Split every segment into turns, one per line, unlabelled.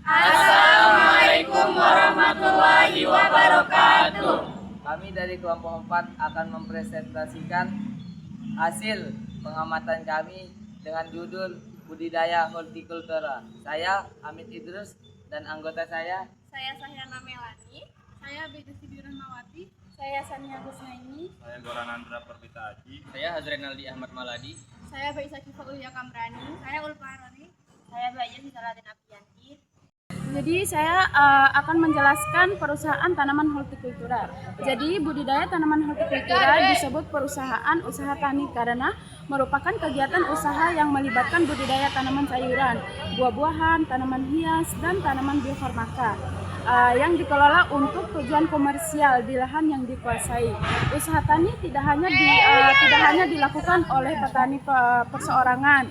Assalamualaikum warahmatullahi wabarakatuh.
Kami dari kelompok 4 akan mempresentasikan hasil pengamatan kami dengan judul budidaya hortikultura. Saya Amit Idrus dan anggota saya
Sahyana Melani, saya Bedesi Rahmawati, saya Sania Husnaini,
Saya Goran Andra Perpita Aji.
Saya Hazrenaldi Ahmad Maladi.
saya Baisa Kifa Ulia Kamrani, saya Ulfa Roni,
Saya Bayu Salatin Apianti.
Jadi saya akan menjelaskan perusahaan tanaman hortikultura. Jadi budidaya tanaman hortikultura disebut perusahaan usaha tani karena merupakan kegiatan usaha yang melibatkan budidaya tanaman sayuran, buah-buahan, tanaman hias, dan tanaman biofarmaka yang dikelola untuk tujuan komersial di lahan yang dikuasai. Usaha tani tidak hanya dilakukan oleh petani perseorangan,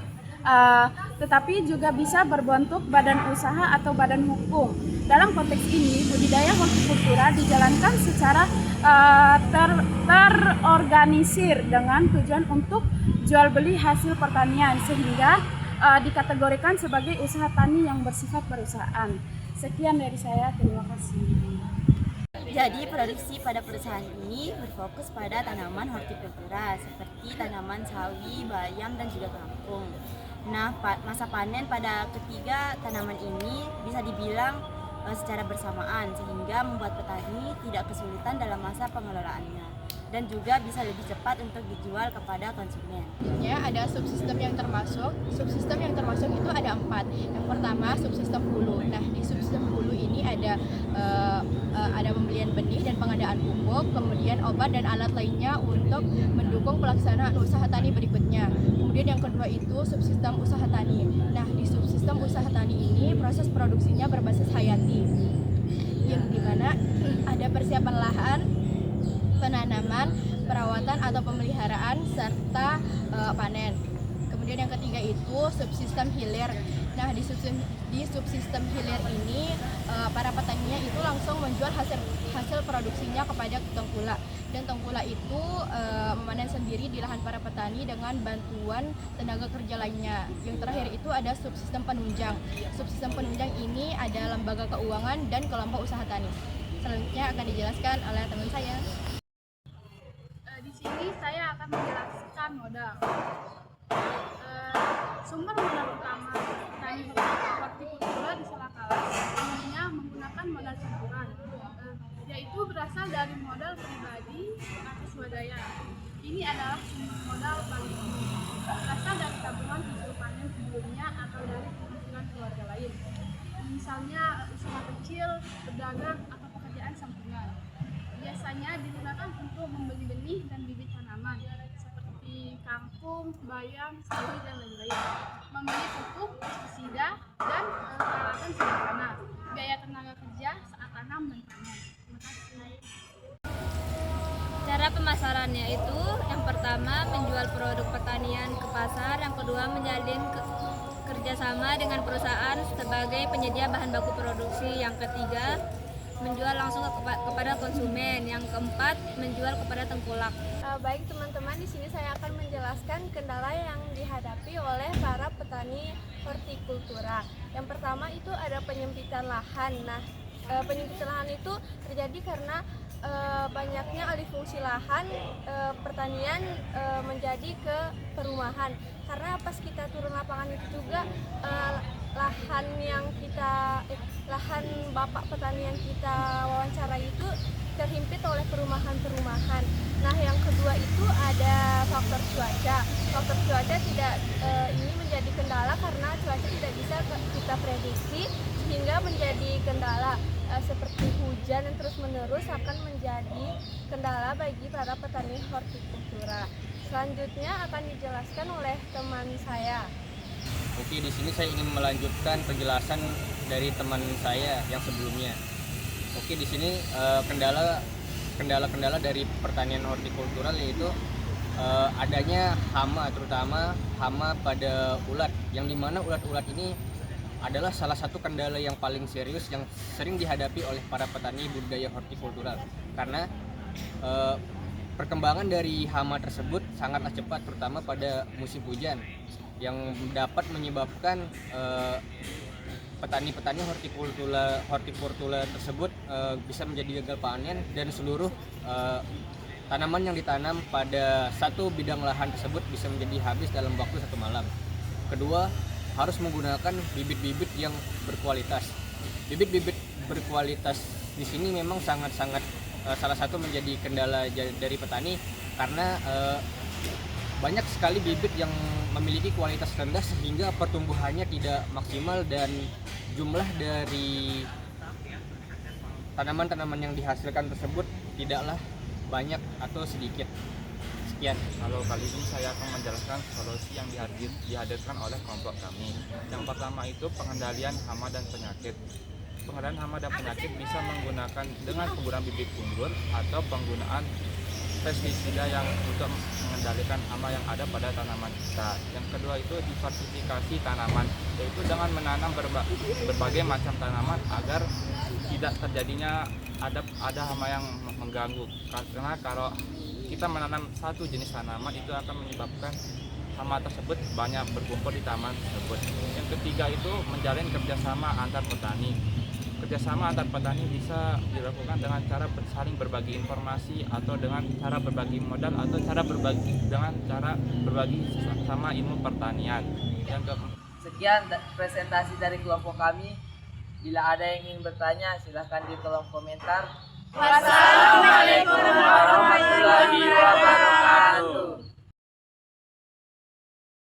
tetapi juga bisa berbentuk badan usaha atau badan hukum. Dalam konteks ini, budidaya hortikultura dijalankan secara terorganisir dengan tujuan untuk jual beli hasil pertanian sehingga dikategorikan sebagai usaha tani yang bersifat perusahaan. Sekian dari saya, terima kasih.
Jadi produksi pada perusahaan ini berfokus pada tanaman hortikultura seperti tanaman sawi, bayam, dan juga kangkung. Nah, masa panen pada ketiga tanaman ini bisa dibilang secara bersamaan sehingga membuat petani tidak kesulitan dalam masa pengelolaannya dan juga bisa lebih cepat untuk dijual kepada konsumen.
Ya, ada subsistem yang termasuk. Subsistem yang termasuk itu ada 4. Yang pertama subsistem hulu. Nah, di subsistem hulu ini ada pembelian benih dan pengadaan pupuk, kemudian obat dan alat lainnya untuk mendukung pelaksanaan usaha tani berikutnya. Kemudian yang kedua itu subsistem usaha tani. Nah, di subsistem usaha tani ini proses produksinya berbasis hayati, yang dimana ada persiapan lahan, penanaman, perawatan atau pemeliharaan, serta panen. Kemudian yang ketiga itu subsistem hilir. Nah, di subsistem hilir ini para petaninya itu langsung menjual hasil produksinya kepada tengkulak, dan tengkulak itu memanen sendiri di lahan para petani dengan bantuan tenaga kerja lainnya. Yang terakhir itu ada subsistem penunjang. Subsistem penunjang ini ada lembaga keuangan dan kelompok usaha tani. Selanjutnya akan dijelaskan oleh teman saya.
Di sini saya akan menjelaskan modal. Sumber modal utama tani hortikultura di Salakala umumnya menggunakan modal campuran, yaitu berasal dari modal pribadi atau swadaya. Ini adalah sumber modal paling umum, berasal dari tabungan hasil panen sebelumnya atau dari penghasilan keluarga lain. Misalnya usaha kecil, berdagang, atau pekerjaan sampingan. Biasanya digunakan untuk membeli benih dan bibit tanaman seperti kangkung, bayam, sawi, dan lain-lain. Membeli pupuk, pestisida, dan peralatan sederhana. Biaya tenaga kerja saat tanam dan panen. Terima kasih.
Cara pemasarannya itu yang pertama menjual produk pertanian ke pasar, yang kedua menjalin kerjasama dengan perusahaan sebagai penyedia bahan baku produksi, yang ketiga menjual langsung kepada konsumen, yang keempat menjual kepada tengkulak.
Baik teman-teman, di sini saya akan menjelaskan kendala yang dihadapi oleh para petani hortikultura. Yang pertama itu ada penyempitan lahan. Nah, penyempitan lahan itu terjadi karena banyaknya alih fungsi lahan pertanian menjadi ke perumahan. Karena pas kita turun lapangan itu juga lahan bapak petanian kita wawancara itu terhimpit oleh perumahan-perumahan. Nah, yang kedua itu ada faktor cuaca. Faktor cuaca ini menjadi kendala karena cuaca tidak bisa kita prediksi, sehingga menjadi kendala seperti hujan yang terus-menerus akan menjadi kendala bagi para petani hortikultura. Selanjutnya akan dijelaskan oleh teman saya.
Oke, di sini saya ingin melanjutkan penjelasan dari teman saya yang sebelumnya. Oke, di sini kendala dari pertanian hortikultural yaitu adanya hama, terutama hama pada ulat, yang dimana ulat-ulat ini adalah salah satu kendala yang paling serius yang sering dihadapi oleh para petani budidaya hortikultural, karena perkembangan dari hama tersebut sangatlah cepat, terutama pada musim hujan, yang dapat menyebabkan petani-petani hortikultura tersebut bisa menjadi gagal panen dan seluruh tanaman yang ditanam pada satu bidang lahan tersebut bisa menjadi habis dalam waktu 1 malam. Kedua, harus menggunakan bibit-bibit yang berkualitas. Bibit-bibit berkualitas di sini memang sangat-sangat salah satu menjadi kendala dari petani karena banyak sekali bibit yang memiliki kualitas rendah sehingga pertumbuhannya tidak maksimal dan jumlah dari tanaman-tanaman yang dihasilkan tersebut tidaklah banyak atau sedikit. Sekian.
Kalau kali ini saya akan menjelaskan solusi yang dihadirkan oleh kelompok kami. Yang pertama itu pengendalian hama dan penyakit. Pengendalian hama dan penyakit bisa menggunakan dengan penggunaan bibit unggul atau penggunaan pestisida yang untuk mengendalikan hama yang ada pada tanaman kita. Yang kedua itu diversifikasi tanaman, yaitu dengan menanam berbagai macam tanaman agar tidak terjadinya ada hama yang mengganggu. Karena kalau kita menanam satu jenis tanaman itu akan menyebabkan hama tersebut banyak berkumpul di taman tersebut. Yang ketiga itu menjalin kerjasama antar petani. Kerjasama antar petani bisa dilakukan dengan cara saling berbagi informasi atau dengan cara berbagi modal atau dengan cara berbagi sama ilmu pertanian.
Sekian presentasi dari kelompok kami. Bila ada yang ingin bertanya, silahkan di kolom komentar.
Wassalamualaikum warahmatullahi wabarakatuh.